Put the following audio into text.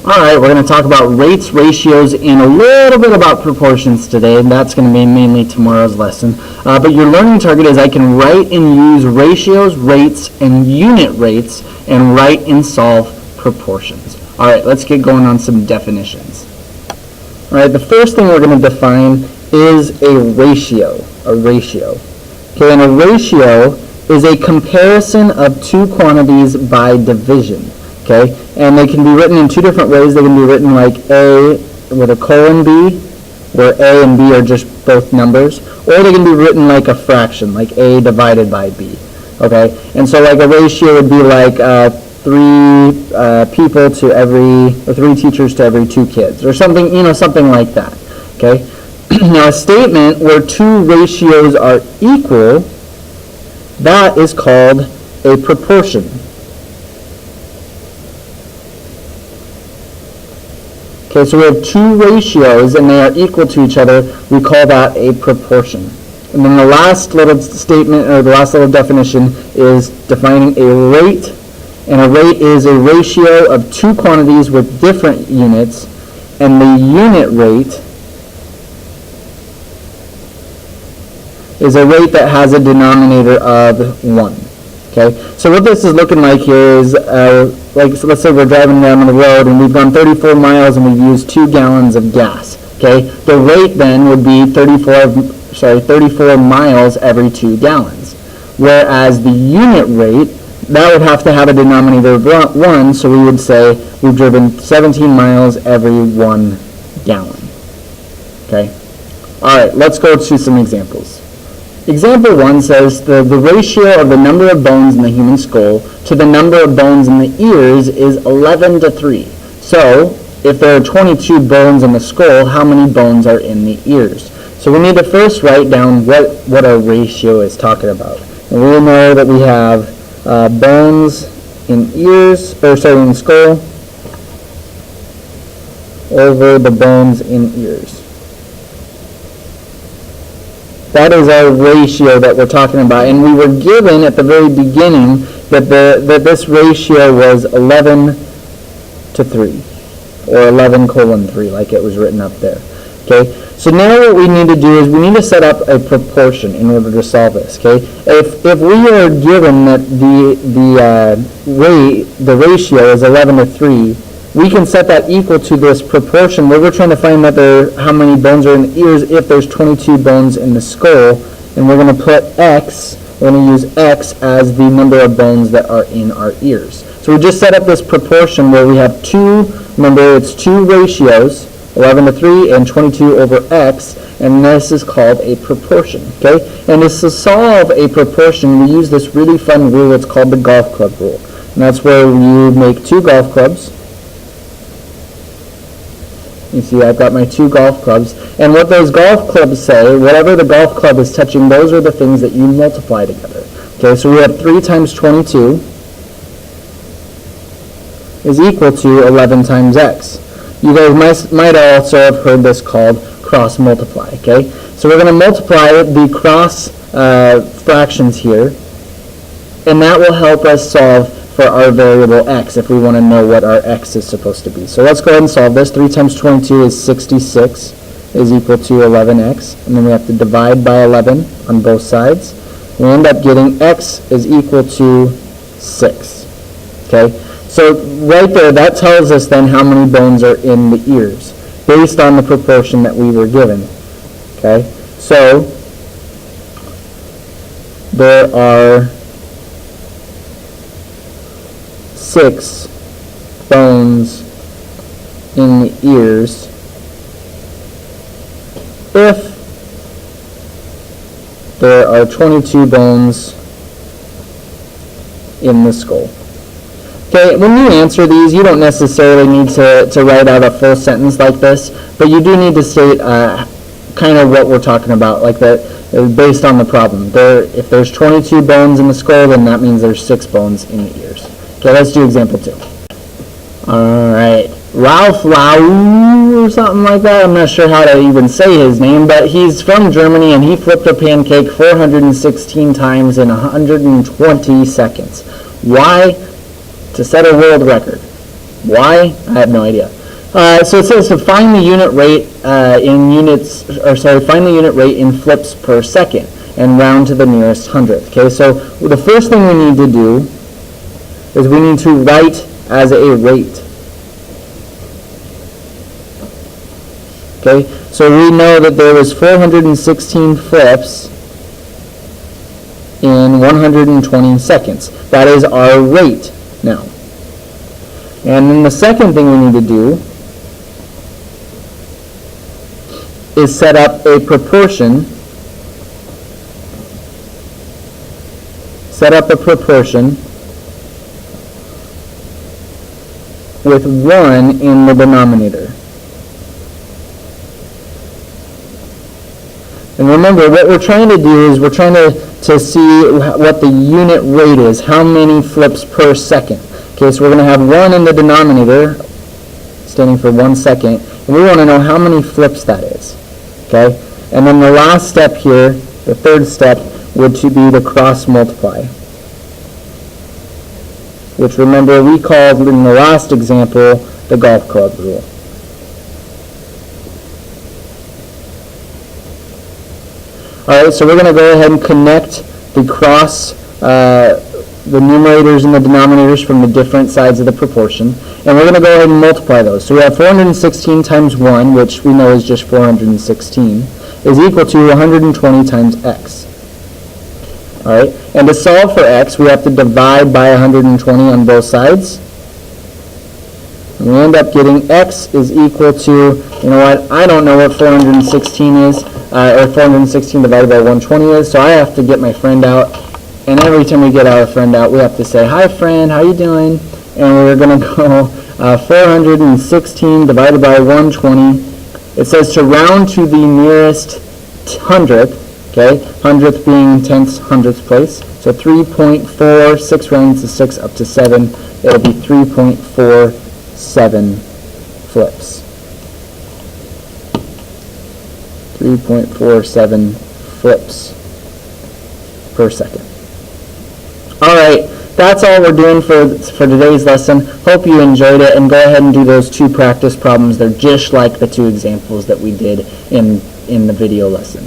Alright, we're going to talk about rates, ratios, and a little bit about proportions today, and that's going to be mainly tomorrow's lesson. But your learning target is I can write and use ratios, rates, and unit rates, and write and solve proportions. Alright, let's get going on some definitions. Alright, the first thing we're going to define is a ratio. Okay, and a ratio is a comparison of two quantities by division. Okay, and they can be written in two different ways. They can be written like A with a colon B, where A and B are just both numbers, or they can be written like a fraction, like A divided by B. Okay, and so like a ratio would be like 3 people to every, or 3 teachers to every 2 kids, or something, something like that. Okay, now a statement where 2 ratios are equal, that is called a proportion. Okay, so we have 2 ratios and they are equal to each other. We call that a proportion. And then the last little statement, or the last little definition, is defining a rate. And a rate is a ratio of 2 quantities with different units. And the unit rate is a rate that has a denominator of 1. Okay, so what this is looking like here is, so let's say we're driving down the road and we've gone 34 miles and we've used 2 gallons of gas. Okay, the rate then would be 34 miles every 2 gallons. Whereas the unit rate, that would have to have a denominator of 1, so we would say we've driven 17 miles every 1 gallon. Okay, alright, let's go to some examples. Example 1 says the ratio of the number of bones in the human skull to the number of bones in the ears is 11 to 3. So, if there are 22 bones in the skull, how many bones are in the ears? So we need to first write down what our ratio is talking about. And we know that we have bones in in skull over the bones in ears. That is our ratio that we're talking about, and we were given at the very beginning that this ratio was 11 to 3, or 11:3, like it was written up there. Okay, so now what we need to do is we need to set up a proportion in order to solve this. Okay, if we are given that the ratio is 11 to 3. We can set that equal to this proportion where we're trying to find out how many bones are in the ears if there's 22 bones in the skull, and we're going to put X, we're going to use X as the number of bones that are in our ears. So we just set up this proportion where we have it's 2 ratios, 11 to 3 and 22 over X, and this is called a proportion. Okay, and to solve a proportion, we use this really fun rule. It's called the golf club rule, and that's where you make 2 golf clubs. You see, I've got my 2 golf clubs, and what those golf clubs say, whatever the golf club is touching, those are the things that you multiply together. Okay, so we have 3 times 22 is equal to 11 times X. You guys might also have heard this called cross multiply. Okay, so we're going to multiply the cross fractions here, and that will help us solve for our variable x if we want to know what our x is supposed to be. So let's go ahead and solve this. 3 times 22 is 66 is equal to 11x, and then we have to divide by 11 on both sides. We end up getting x is equal to 6. Okay, so right there, that tells us then how many bones are in the ears based on the proportion that we were given. Okay, so there are 6 bones in the ears if there are 22 bones in the skull. Okay, when you answer these, you don't necessarily need to write out a full sentence like this, but you do need to state kind of what we're talking about, like that based on the problem. If there's 22 bones in the skull, then that means there's 6 bones in the ears. Okay, let's do example 2. Alright, Ralph Lauer or something like that. I'm not sure how to even say his name, but he's from Germany and he flipped a pancake 416 times in 120 seconds. Why? To set a world record. Why? I have no idea. So it says to find the unit rate find the unit rate in flips per second and round to the nearest hundredth. Okay, so the first thing we need to do is we need to write as a rate. Okay, so we know that there was 416 flips in 120 seconds. That is our rate now. And then the second thing we need to do is set up a proportion. With 1 in the denominator. And remember, what we're trying to do is we're trying to see what the unit rate is, how many flips per second. Okay, so we're going to have 1 in the denominator, standing for 1 second, and we want to know how many flips that is. Okay, and then the last step here, the third step, would to be to cross multiply, which remember we called in the last example the golf club rule. Alright, so we're going to go ahead and connect the numerators and the denominators from the different sides of the proportion, and we're going to go ahead and multiply those. So we have 416 times 1, which we know is just 416, is equal to 120 times x. Alright, and to solve for x, we have to divide by 120 on both sides. And we end up getting x is equal to, you know what, I don't know what 416 is, or 416 divided by 120 is, so I have to get my friend out. And every time we get our friend out, we have to say, hi friend, how you doing? And we're going to go 416 divided by 120. It says to round to the nearest hundredth, okay? Hundredth being tenths, hundredth place. So 3.4, 6 rounds to 6 up to 7. It'll be 3.47 flips. 3.47 flips per second. Alright, that's all we're doing for today's lesson. Hope you enjoyed it, and go ahead and do those 2 practice problems. They're just like the 2 examples that we did in the video lesson.